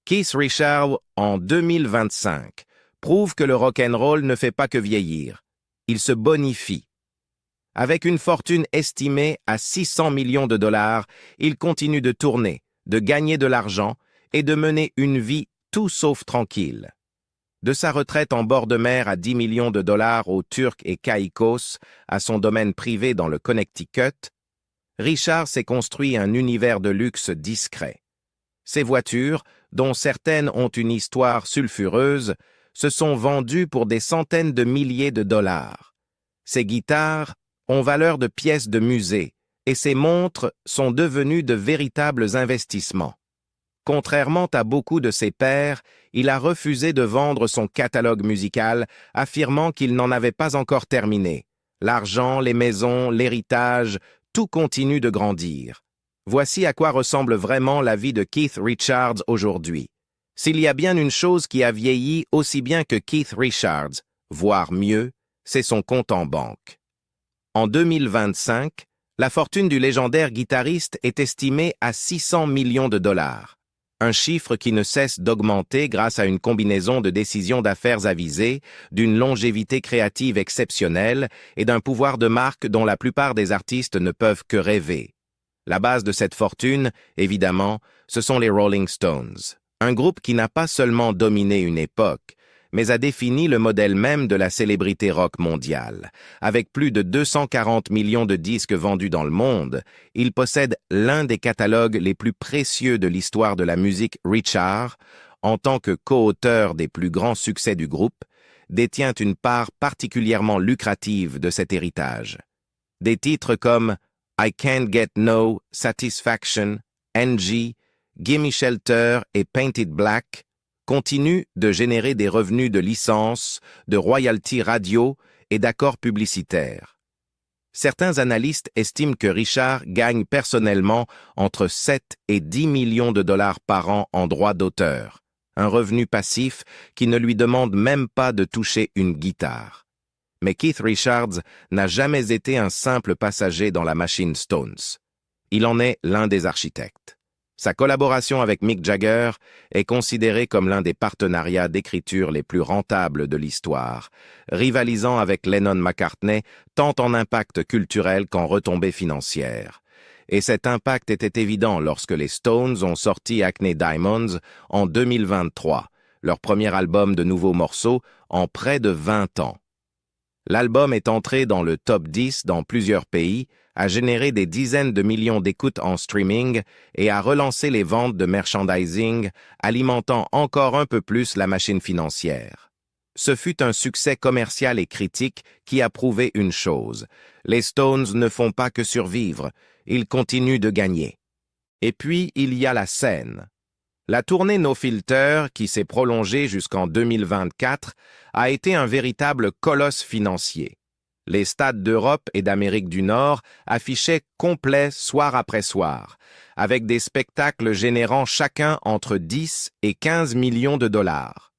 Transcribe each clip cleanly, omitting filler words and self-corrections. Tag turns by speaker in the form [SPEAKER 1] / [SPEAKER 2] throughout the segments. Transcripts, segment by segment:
[SPEAKER 1] Keith Richards, en 2025, prouve que le rock'n'roll ne fait pas que vieillir. Il se bonifie. Avec une fortune estimée à 600 millions de dollars, il continue de tourner, de gagner de l'argent et de mener une vie tout sauf tranquille. De sa retraite en bord de mer à 10 millions de dollars aux Turks et Caïcos, à son domaine privé dans le Connecticut, Richards s'est construit un univers de luxe discret. Ses voitures, dont certaines ont une histoire sulfureuse, se sont vendues pour des centaines de milliers de dollars. Ses guitares ont valeur de pièces de musée et ses montres sont devenues de véritables investissements. Contrairement à beaucoup de ses pairs, il a refusé de vendre son catalogue musical, affirmant qu'il n'en avait pas encore terminé. L'argent, les maisons, l'héritage, tout continue de grandir. Voici à quoi ressemble vraiment la vie de Keith Richards aujourd'hui. S'il y a bien une chose qui a vieilli aussi bien que Keith Richards, voire mieux, c'est son compte en banque. En 2025, la fortune du légendaire guitariste est estimée à 600 millions de dollars. Un chiffre qui ne cesse d'augmenter grâce à une combinaison de décisions d'affaires avisées, d'une longévité créative exceptionnelle et d'un pouvoir de marque dont la plupart des artistes ne peuvent que rêver. La base de cette fortune, évidemment, ce sont les Rolling Stones, un groupe qui n'a pas seulement dominé une époque, mais a défini le modèle même de la célébrité rock mondiale. Avec plus de 240 millions de disques vendus dans le monde, il possède l'un des catalogues les plus précieux de l'histoire de la musique. Richards, en tant que co-auteur des plus grands succès du groupe, détient une part particulièrement lucrative de cet héritage. Des titres comme I Can't Get No Satisfaction, NG, Gimme Shelter et Painted Black continue de générer des revenus de licences, de royalties radio et d'accords publicitaires. Certains analystes estiment que Richards gagne personnellement entre 7 et 10 millions de dollars par an en droits d'auteur, un revenu passif qui ne lui demande même pas de toucher une guitare. Mais Keith Richards n'a jamais été un simple passager dans la machine Stones. Il en est l'un des architectes. Sa collaboration avec Mick Jagger est considérée comme l'un des partenariats d'écriture les plus rentables de l'histoire, rivalisant avec Lennon-McCartney tant en impact culturel qu'en retombées financières. Et cet impact était évident lorsque les Stones ont sorti Hackney Diamonds en 2023, leur premier album de nouveaux morceaux en près de 20 ans. L'album est entré dans le top 10 dans plusieurs pays, a généré des dizaines de millions d'écoutes en streaming et a relancé les ventes de merchandising, alimentant encore un peu plus la machine financière. Ce fut un succès commercial et critique qui a prouvé une chose. Les Stones ne font pas que survivre, ils continuent de gagner. Et puis, il y a la scène. La tournée No Filter, qui s'est prolongée jusqu'en 2024, a été un véritable colosse financier. Les stades d'Europe et d'Amérique du Nord affichaient complets soir après soir, avec des spectacles générant chacun entre 10 et 15 millions de dollars.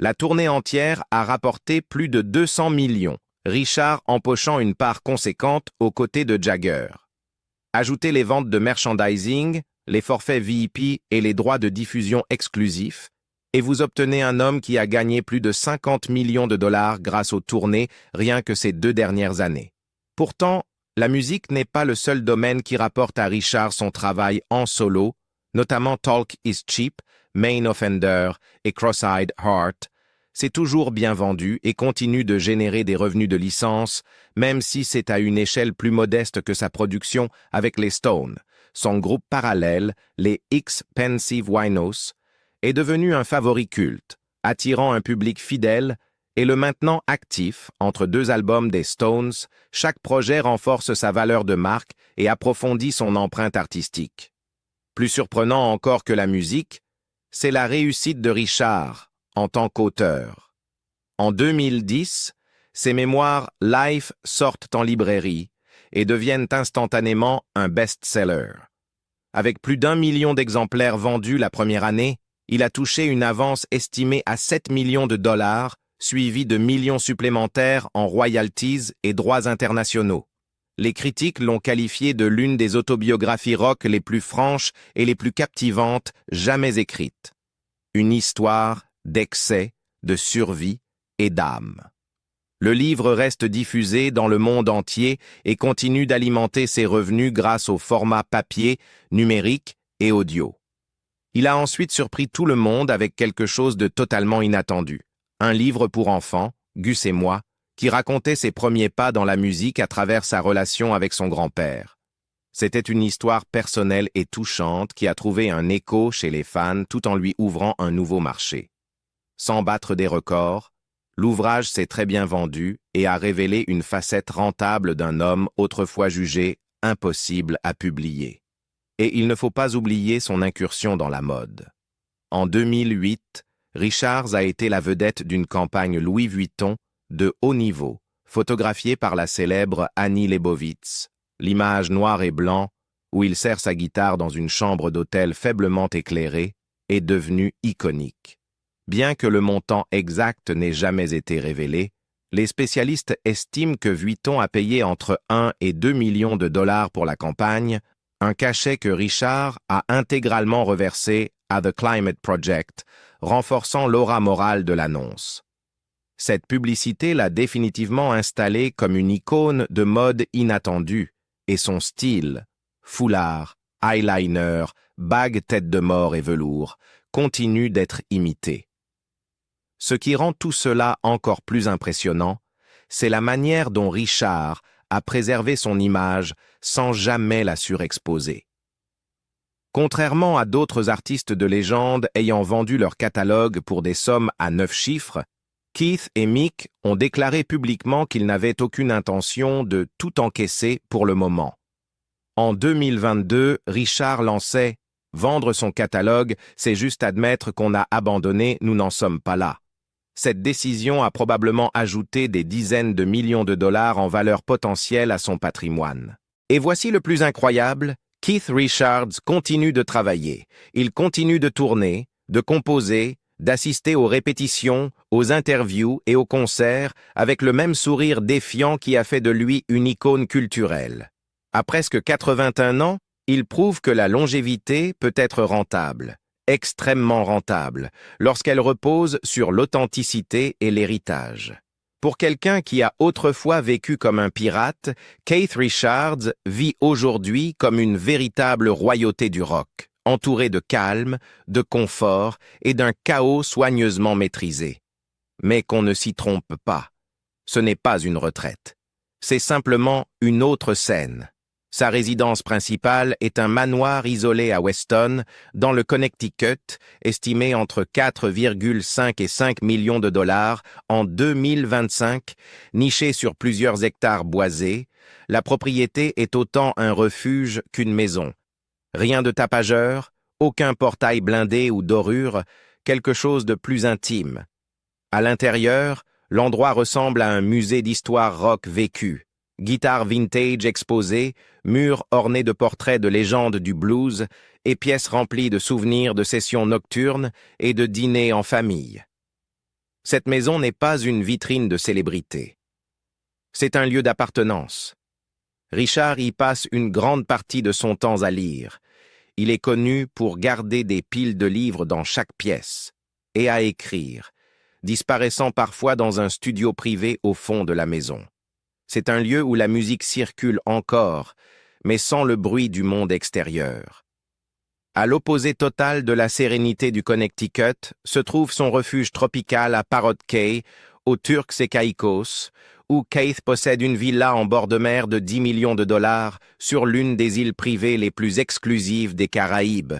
[SPEAKER 1] La tournée entière a rapporté plus de 200 millions, Richards empochant une part conséquente aux côtés de Jagger. Ajoutez les ventes de merchandising, les forfaits VIP et les droits de diffusion exclusifs, et vous obtenez un homme qui a gagné plus de 50 millions de dollars grâce aux tournées rien que ces 2 dernières années. Pourtant, la musique n'est pas le seul domaine qui rapporte à Richards son travail en solo, notamment Talk is Cheap, Main Offender et Cross-Eyed Heart. C'est toujours bien vendu et continue de générer des revenus de licence, même si c'est à une échelle plus modeste que sa production avec les Stones. Son groupe parallèle, les X-Pensive Winos, est devenu un favori culte, attirant un public fidèle et le maintenant actif entre 2 albums des Stones. Chaque projet renforce sa valeur de marque et approfondit son empreinte artistique. Plus surprenant encore que la musique, c'est la réussite de Richards en tant qu'auteur. En 2010, ses mémoires Life sortent en librairie et deviennent instantanément un best-seller. Avec plus d'1 million d'exemplaires vendus la première année, il a touché une avance estimée à 7 millions de dollars, suivie de millions supplémentaires en royalties et droits internationaux. Les critiques l'ont qualifié de l'une des autobiographies rock les plus franches et les plus captivantes jamais écrites. une histoire d'excès, de survie et d'âme. Le livre reste diffusé dans le monde entier et continue d'alimenter ses revenus grâce au format papier, numérique et audio. Il a ensuite surpris tout le monde avec quelque chose de totalement inattendu. Un livre pour enfants, Gus et moi, qui racontait ses premiers pas dans la musique à travers sa relation avec son grand-père. C'était une histoire personnelle et touchante qui a trouvé un écho chez les fans tout en lui ouvrant un nouveau marché. Sans battre des records, l'ouvrage s'est très bien vendu et a révélé une facette rentable d'un homme autrefois jugé impossible à publier. Et il ne faut pas oublier son incursion dans la mode. En 2008, Richards a été la vedette d'une campagne Louis Vuitton de haut niveau, photographiée par la célèbre Annie Leibovitz. L'image noir et blanc, où il sert sa guitare dans une chambre d'hôtel faiblement éclairée, est devenue iconique. Bien que le montant exact n'ait jamais été révélé, les spécialistes estiment que Vuitton a payé entre 1 et 2 millions de dollars pour la campagne, un cachet que Richard a intégralement reversé à The Climate Project, renforçant l'aura morale de l'annonce. Cette publicité l'a définitivement installé comme une icône de mode inattendue, et son style, foulard, eyeliner, bague tête de mort et velours, continue d'être imité. Ce qui rend tout cela encore plus impressionnant, c'est la manière dont Richard a préservé son image sans jamais la surexposer. Contrairement à d'autres artistes de légende ayant vendu leur catalogue pour des sommes à 9 chiffres, Keith et Mick ont déclaré publiquement qu'ils n'avaient aucune intention de tout encaisser pour le moment. En 2022, Richard lançait « Vendre son catalogue, c'est juste admettre qu'on a abandonné, nous n'en sommes pas là ». Cette décision a probablement ajouté des dizaines de millions de dollars en valeur potentielle à son patrimoine. Et voici le plus incroyable, Keith Richards continue de travailler. Il continue de tourner, de composer, d'assister aux répétitions, aux interviews et aux concerts avec le même sourire défiant qui a fait de lui une icône culturelle. À presque 81 ans, il prouve que la longévité peut être rentable, extrêmement rentable, lorsqu'elle repose sur l'authenticité et l'héritage. Pour quelqu'un qui a autrefois vécu comme un pirate, Keith Richards vit aujourd'hui comme une véritable royauté du rock, entouré de calme, de confort et d'un chaos soigneusement maîtrisé. Mais qu'on ne s'y trompe pas, ce n'est pas une retraite. C'est simplement une autre scène. Sa résidence principale est un manoir isolé à Weston, dans le Connecticut, estimé entre 4,5 et 5 millions de dollars en 2025, niché sur plusieurs hectares boisés. La propriété est autant un refuge qu'une maison. Rien de tapageur, aucun portail blindé ou dorure, quelque chose de plus intime. À l'intérieur, l'endroit ressemble à un musée d'histoire rock vécue. Guitares vintage exposées, murs ornés de portraits de légendes du blues et pièces remplies de souvenirs de sessions nocturnes et de dîners en famille. Cette maison n'est pas une vitrine de célébrité. C'est un lieu d'appartenance. Richard y passe une grande partie de son temps à lire. Il est connu pour garder des piles de livres dans chaque pièce et à écrire, disparaissant parfois dans un studio privé au fond de la maison. C'est un lieu où la musique circule encore, mais sans le bruit du monde extérieur. À l'opposé total de la sérénité du Connecticut se trouve son refuge tropical à Parrot Cay, aux Turks et Caïcos, où Keith possède une villa en bord de mer de 10 millions de dollars sur l'une des îles privées les plus exclusives des Caraïbes.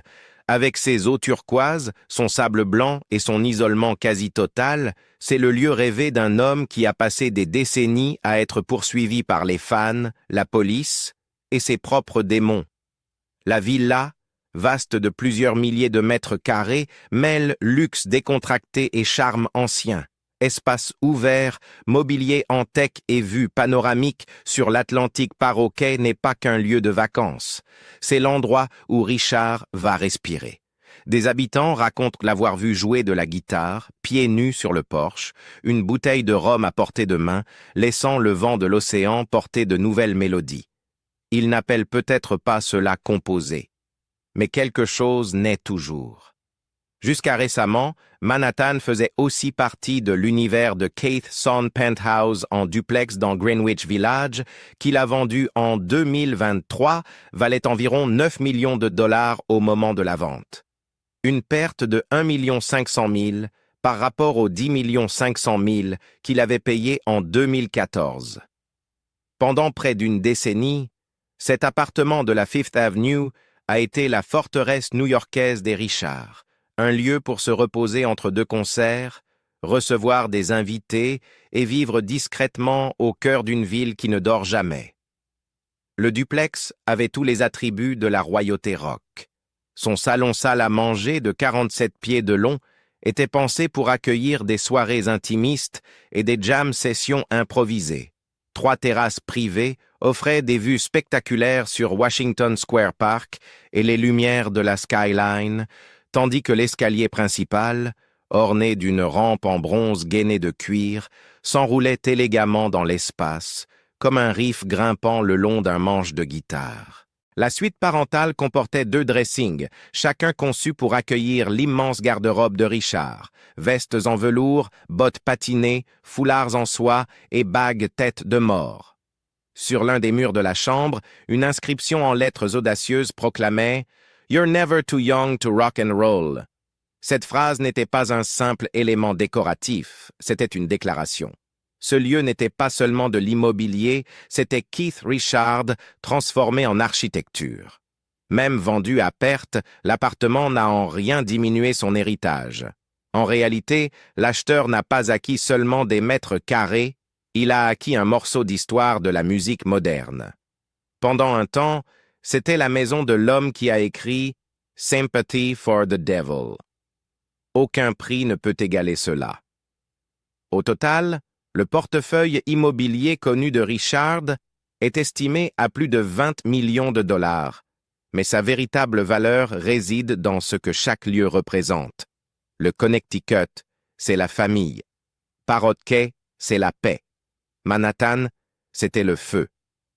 [SPEAKER 1] Avec ses eaux turquoises, son sable blanc et son isolement quasi total, c'est le lieu rêvé d'un homme qui a passé des décennies à être poursuivi par les fans, la police et ses propres démons. La villa, vaste de plusieurs milliers de mètres carrés, mêle luxe décontracté et charme ancien. Espace ouvert, mobilier en teck et vue panoramique sur l'Atlantique Parrot-Cay n'est pas qu'un lieu de vacances. C'est l'endroit où Richard va respirer. Des habitants racontent l'avoir vu jouer de la guitare, pieds nus sur le porche, une bouteille de rhum à portée de main, laissant le vent de l'océan porter de nouvelles mélodies. Ils n'appellent peut-être pas cela composer, mais quelque chose naît toujours. Jusqu'à récemment, Manhattan faisait aussi partie de l'univers de Keith Son Penthouse en duplex dans Greenwich Village, qu'il a vendu en 2023, valait environ 9 millions de dollars au moment de la vente. Une perte de 1 500 000 par rapport aux 10 500 000 qu'il avait payé en 2014. Pendant près d'une décennie, cet appartement de la Fifth Avenue a été la forteresse new-yorkaise des Richards, un lieu pour se reposer entre deux concerts, recevoir des invités et vivre discrètement au cœur d'une ville qui ne dort jamais. Le duplex avait tous les attributs de la royauté rock. Son salon-salle à manger de 47 pieds de long était pensé pour accueillir des soirées intimistes et des jam sessions improvisées. 3 terrasses privées offraient des vues spectaculaires sur Washington Square Park et les lumières de la skyline, tandis que l'escalier principal, orné d'une rampe en bronze gainée de cuir, s'enroulait élégamment dans l'espace, comme un riff grimpant le long d'un manche de guitare. La suite parentale comportait 2 dressings, chacun conçu pour accueillir l'immense garde-robe de Richard, vestes en velours, bottes patinées, foulards en soie et bagues tête de mort. Sur l'un des murs de la chambre, une inscription en lettres audacieuses proclamait « You're never too young to rock and roll ». Cette phrase n'était pas un simple élément décoratif, c'était une déclaration. Ce lieu n'était pas seulement de l'immobilier, c'était Keith Richard transformé en architecture. Même vendu à perte, l'appartement n'a en rien diminué son héritage. En réalité, l'acheteur n'a pas acquis seulement des mètres carrés, il a acquis un morceau d'histoire de la musique moderne. Pendant un temps, c'était la maison de l'homme qui a écrit « Sympathy for the Devil ». Aucun prix ne peut égaler cela. Au total, le portefeuille immobilier connu de Richard est estimé à plus de 20 millions de dollars, mais sa véritable valeur réside dans ce que chaque lieu représente. Le Connecticut, c'est la famille. Parrot Cay, c'est la paix. Manhattan, c'était le feu.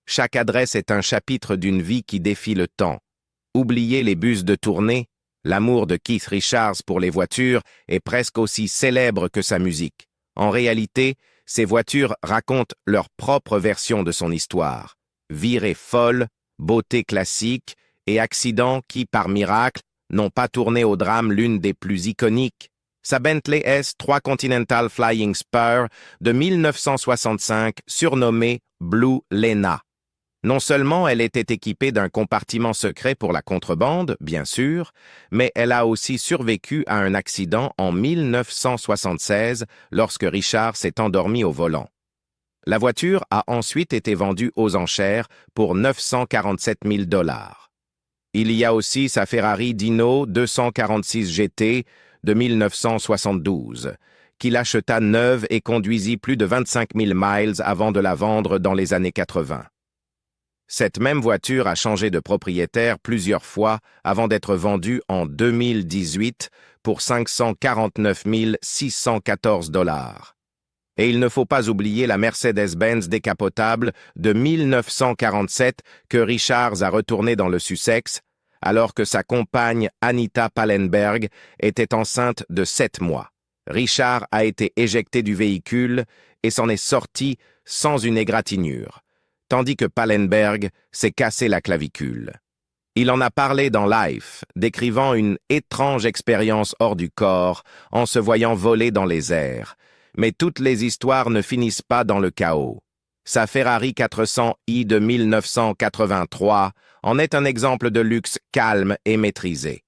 [SPEAKER 1] Chaque adresse est un chapitre d'une vie qui défie le temps. Oubliez les bus de tournée, l'amour de Keith Richards pour les voitures est presque aussi célèbre que sa musique. En réalité, ces voitures racontent leur propre version de son histoire. Virées folles, beauté classique et accidents qui, par miracle, n'ont pas tourné au drame l'une des plus iconiques. Sa Bentley S3 Continental Flying Spur de 1965, surnommée Blue Lena. Non seulement elle était équipée d'un compartiment secret pour la contrebande, bien sûr, mais elle a aussi survécu à un accident en 1976 lorsque Richard s'est endormi au volant. La voiture a ensuite été vendue aux enchères pour 947 000 dollars. Il y a aussi sa Ferrari Dino 246 GT de 1972, qu'il acheta neuve et conduisit plus de 25 000 miles avant de la vendre dans les années 80. Cette même voiture a changé de propriétaire plusieurs fois avant d'être vendue en 2018 pour 549 614 dollars. Et il ne faut pas oublier la Mercedes-Benz décapotable de 1947 que Richards a retournée dans le Sussex, alors que sa compagne Anita Pallenberg était enceinte de 7 mois. Richard a été éjecté du véhicule et s'en est sorti sans une égratignure, tandis que Pallenberg s'est cassé la clavicule. Il en a parlé dans Life, décrivant une étrange expérience hors du corps en se voyant voler dans les airs. Mais toutes les histoires ne finissent pas dans le chaos. Sa Ferrari 400i de 1983 en est un exemple de luxe calme et maîtrisé.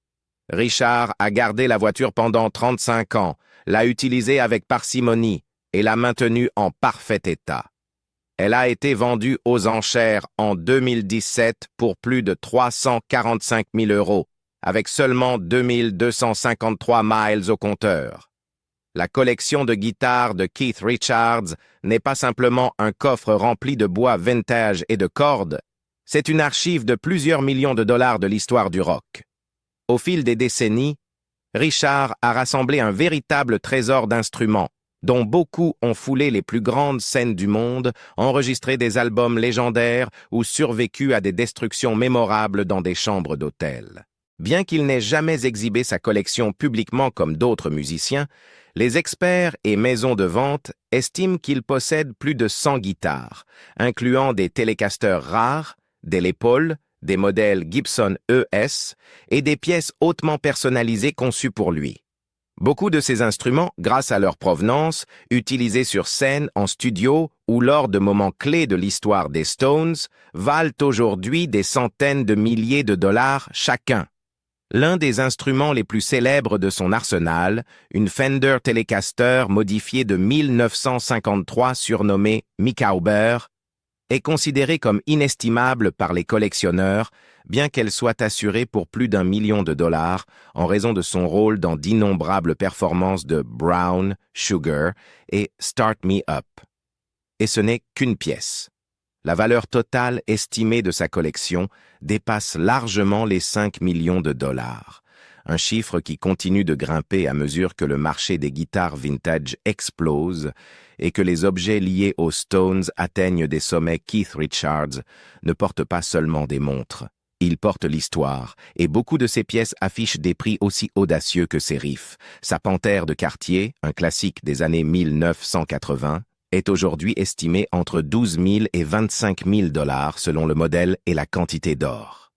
[SPEAKER 1] Richard a gardé la voiture pendant 35 ans, l'a utilisée avec parcimonie et l'a maintenue en parfait état. Elle a été vendue aux enchères en 2017 pour plus de 345 000 €, avec seulement 2 253 miles au compteur. La collection de guitares de Keith Richards n'est pas simplement un coffre rempli de bois vintage et de cordes, c'est une archive de plusieurs millions de dollars de l'histoire du rock. Au fil des décennies, Richard a rassemblé un véritable trésor d'instruments, dont beaucoup ont foulé les plus grandes scènes du monde, enregistré des albums légendaires ou survécu à des destructions mémorables dans des chambres d'hôtel. Bien qu'il n'ait jamais exhibé sa collection publiquement comme d'autres musiciens, les experts et maisons de vente estiment qu'il possède plus de 100 guitares, incluant des Telecaster rares, des Les Paul, des modèles Gibson ES et des pièces hautement personnalisées conçues pour lui. Beaucoup de ces instruments, grâce à leur provenance, utilisés sur scène, en studio ou lors de moments clés de l'histoire des Stones, valent aujourd'hui des centaines de milliers de dollars chacun. L'un des instruments les plus célèbres de son arsenal, une Fender Telecaster modifiée de 1953 surnommée Micawber, est considérée comme inestimable par les collectionneurs, bien qu'elle soit assurée pour plus d'1 million de dollars en raison de son rôle dans d'innombrables performances de Brown, Sugar et Start Me Up. Et ce n'est qu'une pièce. La valeur totale estimée de sa collection dépasse largement les 5 millions de dollars, un chiffre qui continue de grimper à mesure que le marché des guitares vintage explose et que les objets liés aux Stones atteignent des sommets. Keith Richards ne porte pas seulement des montres, il porte l'histoire, et beaucoup de ses pièces affichent des prix aussi audacieux que ses riffs. Sa Panthère de Cartier, un classique des années 1980, est aujourd'hui estimée entre 12 000 et 25 000 dollars selon le modèle et la quantité d'or.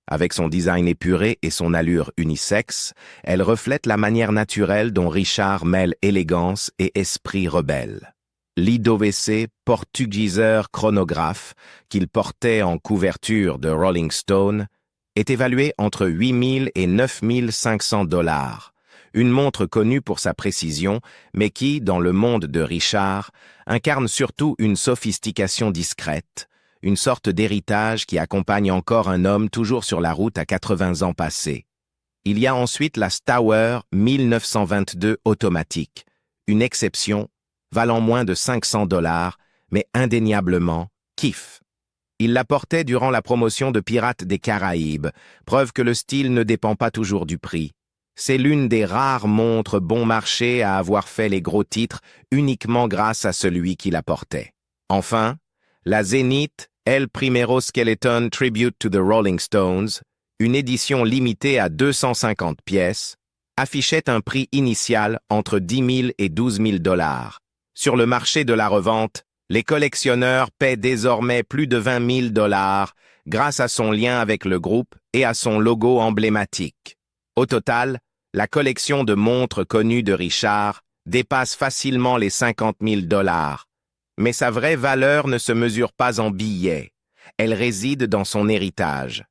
[SPEAKER 1] Avec son design épuré et son allure unisexe, elle reflète la manière naturelle dont Richard mêle élégance et esprit rebelle. L'IWC portugiseur chronographe qu'il portait en couverture de Rolling Stone est évalué entre 8 000 et 9 500 dollars. Une montre connue pour sa précision, mais qui, dans le monde de Richard, incarne surtout une sophistication discrète, une sorte d'héritage qui accompagne encore un homme toujours sur la route à 80 ans passés. Il y a ensuite la Stower 1922 automatique, une exception, valant moins de 500 dollars, mais indéniablement kiff. Il la portait durant la promotion de Pirates des Caraïbes, preuve que le style ne dépend pas toujours du prix. C'est l'une des rares montres bon marché à avoir fait les gros titres uniquement grâce à celui qui la portait. Enfin, la Zenith El Primero Skeleton Tribute to the Rolling Stones, une édition limitée à 250 pièces, affichait un prix initial entre 10 000 et 12 000 dollars. Sur le marché de la revente, les collectionneurs paient désormais plus de 20 000 dollars grâce à son lien avec le groupe et à son logo emblématique. Au total, la collection de montres connues de Richard dépasse facilement les 50 000 dollars. Mais sa vraie valeur ne se mesure pas en billets. Elle réside dans son héritage.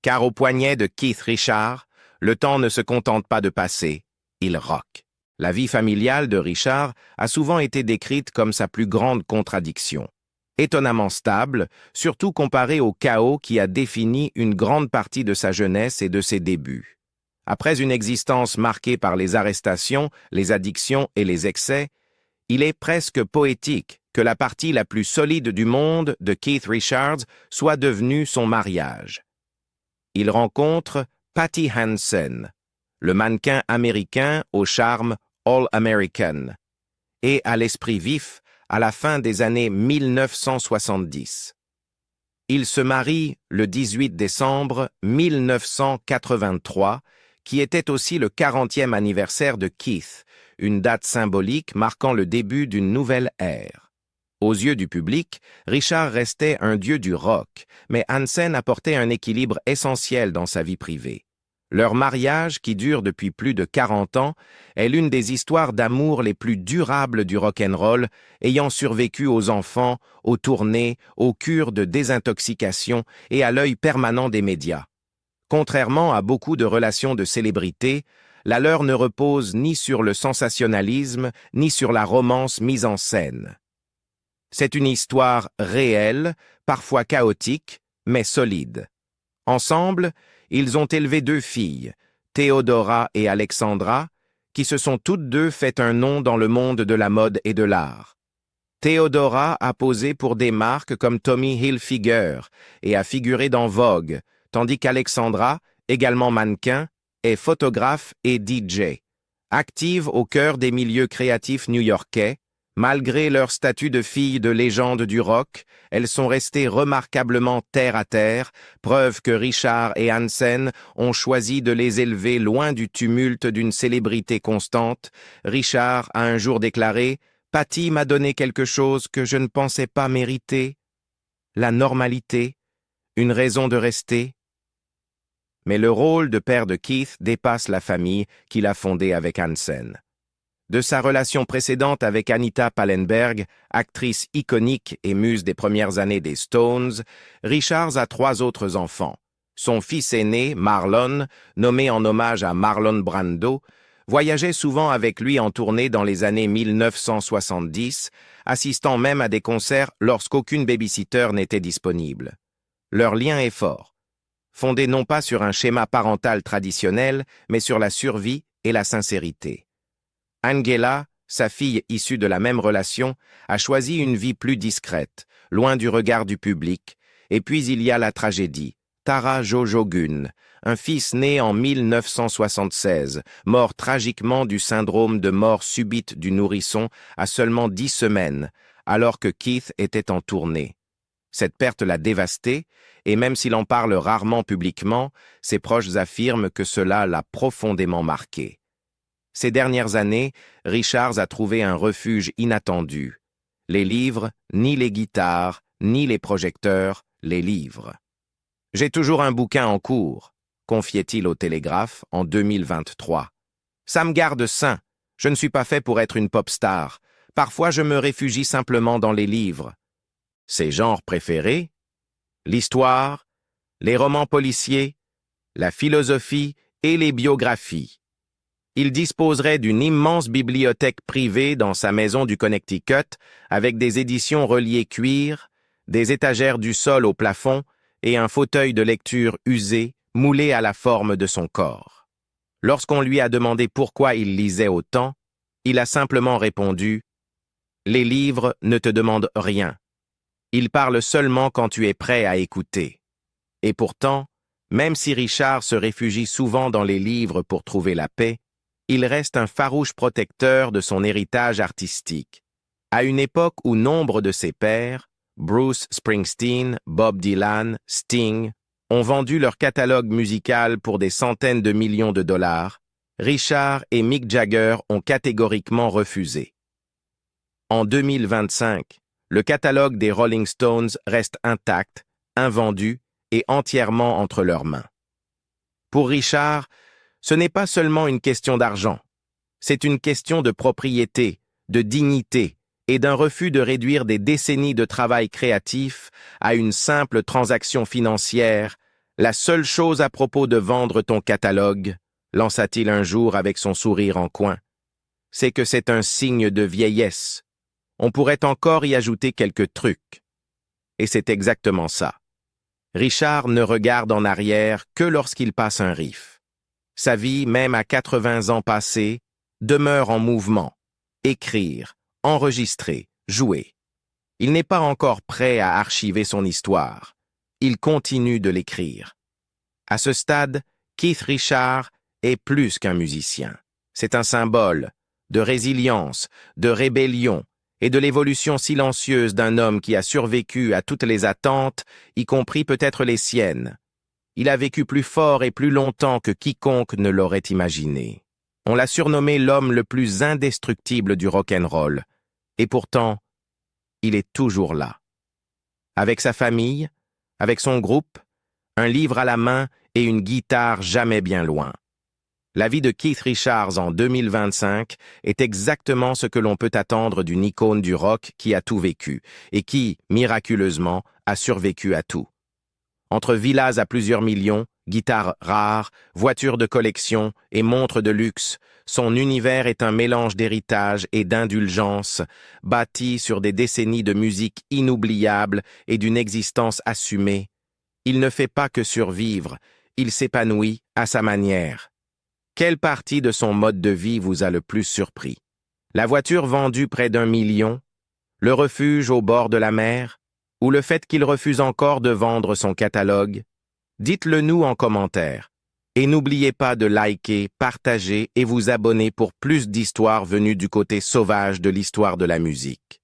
[SPEAKER 1] Car au poignet de Keith Richard, le temps ne se contente pas de passer, il rock. La vie familiale de Richard a souvent été décrite comme sa plus grande contradiction. Étonnamment stable, surtout comparé au chaos qui a défini une grande partie de sa jeunesse et de ses débuts. Après une existence marquée par les arrestations, les addictions et les excès, il est presque poétique que la partie la plus solide du monde de Keith Richards soit devenue son mariage. Il rencontre Patty Hansen, le mannequin américain au charme All-American, et à l'esprit vif à la fin des années 1970. Il se marie le 18 décembre 1983, qui était aussi le 40e anniversaire de Keith, une date symbolique marquant le début d'une nouvelle ère. Aux yeux du public, Richard restait un dieu du rock, mais Hansen apportait un équilibre essentiel dans sa vie privée. Leur mariage, qui dure depuis plus de 40 ans, est l'une des histoires d'amour les plus durables du rock'n'roll, ayant survécu aux enfants, aux tournées, aux cures de désintoxication et à l'œil permanent des médias. Contrairement à beaucoup de relations de célébrités, la leur ne repose ni sur le sensationnalisme, ni sur la romance mise en scène. C'est une histoire réelle, parfois chaotique, mais solide. Ensemble, ils ont élevé 2 filles, Theodora et Alexandra, qui se sont toutes deux fait un nom dans le monde de la mode et de l'art. Theodora a posé pour des marques comme Tommy Hilfiger et a figuré dans Vogue, tandis qu'Alexandra, également mannequin, est photographe et DJ. Active au cœur des milieux créatifs new-yorkais, Malgré leur statut de filles de légende du rock, elles sont restées remarquablement terre à terre, preuve que Richard et Hansen ont choisi de les élever loin du tumulte d'une célébrité constante. Richard a un jour déclaré « Patty m'a donné quelque chose que je ne pensais pas mériter, la normalité, une raison de rester. » Mais le rôle de père de Keith dépasse la famille qu'il a fondée avec Hansen. De sa relation précédente avec Anita Pallenberg, actrice iconique et muse des premières années des Stones, Richards a 3 autres enfants. Son fils aîné, Marlon, nommé en hommage à Marlon Brando, voyageait souvent avec lui en tournée dans les années 1970, assistant même à des concerts lorsqu'aucune babysitter n'était disponible. Leur lien est fort, fondé non pas sur un schéma parental traditionnel, mais sur la survie et la sincérité. Angela, sa fille issue de la même relation, a choisi une vie plus discrète, loin du regard du public, et puis il y a la tragédie. Tara Jojo Gunn, un fils né en 1976, mort tragiquement du syndrome de mort subite du nourrisson à seulement 10 semaines, alors que Keith était en tournée. Cette perte l'a dévasté, et même s'il en parle rarement publiquement, ses proches affirment que cela l'a profondément marqué. Ces dernières années, Richards a trouvé un refuge inattendu. Les livres, ni les guitares, ni les projecteurs, les livres. « J'ai toujours un bouquin en cours », confiait-il au Télégraphe en 2023. « Ça me garde sain. Je ne suis pas fait pour être une pop star. Parfois, je me réfugie simplement dans les livres. » Ses genres préférés? L'histoire, les romans policiers, la philosophie et les biographies. Il disposerait d'une immense bibliothèque privée dans sa maison du Connecticut, avec des éditions reliées cuir, des étagères du sol au plafond et un fauteuil de lecture usé, moulé à la forme de son corps. Lorsqu'on lui a demandé pourquoi il lisait autant, il a simplement répondu « Les livres ne te demandent rien. Ils parlent seulement quand tu es prêt à écouter. » Et pourtant, même si Richard se réfugie souvent dans les livres pour trouver la paix, il reste un farouche protecteur de son héritage artistique. À une époque où nombre de ses pairs, Bruce Springsteen, Bob Dylan, Sting, ont vendu leur catalogue musical pour des centaines de millions de dollars, Richard et Mick Jagger ont catégoriquement refusé. En 2025, le catalogue des Rolling Stones reste intact, invendu et entièrement entre leurs mains. Pour Richard, ce n'est pas seulement une question d'argent, c'est une question de propriété, de dignité et d'un refus de réduire des décennies de travail créatif à une simple transaction financière. La seule chose à propos de vendre ton catalogue, lança-t-il un jour avec son sourire en coin, c'est que c'est un signe de vieillesse. On pourrait encore y ajouter quelques trucs. Et c'est exactement ça. Richard ne regarde en arrière que lorsqu'il passe un riff. Sa vie, même à 80 ans passés, demeure en mouvement. Écrire, enregistrer, jouer. Il n'est pas encore prêt à archiver son histoire. Il continue de l'écrire. À ce stade, Keith Richards est plus qu'un musicien. C'est un symbole de résilience, de rébellion et de l'évolution silencieuse d'un homme qui a survécu à toutes les attentes, y compris peut-être les siennes. Il a vécu plus fort et plus longtemps que quiconque ne l'aurait imaginé. On l'a surnommé l'homme le plus indestructible du rock'n'roll. Et pourtant, il est toujours là. Avec sa famille, avec son groupe, un livre à la main et une guitare jamais bien loin. La vie de Keith Richards en 2025 est exactement ce que l'on peut attendre d'une icône du rock qui a tout vécu et qui, miraculeusement, a survécu à tout. Entre villas à plusieurs millions, guitares rares, voitures de collection et montres de luxe, son univers est un mélange d'héritage et d'indulgence, bâti sur des décennies de musique inoubliable et d'une existence assumée. Il ne fait pas que survivre, il s'épanouit à sa manière. Quelle partie de son mode de vie vous a le plus surpris? La voiture vendue près d'1 million? Le refuge au bord de la mer? Ou le fait qu'il refuse encore de vendre son catalogue? Dites-le nous en commentaire. Et n'oubliez pas de liker, partager et vous abonner pour plus d'histoires venues du côté sauvage de l'histoire de la musique.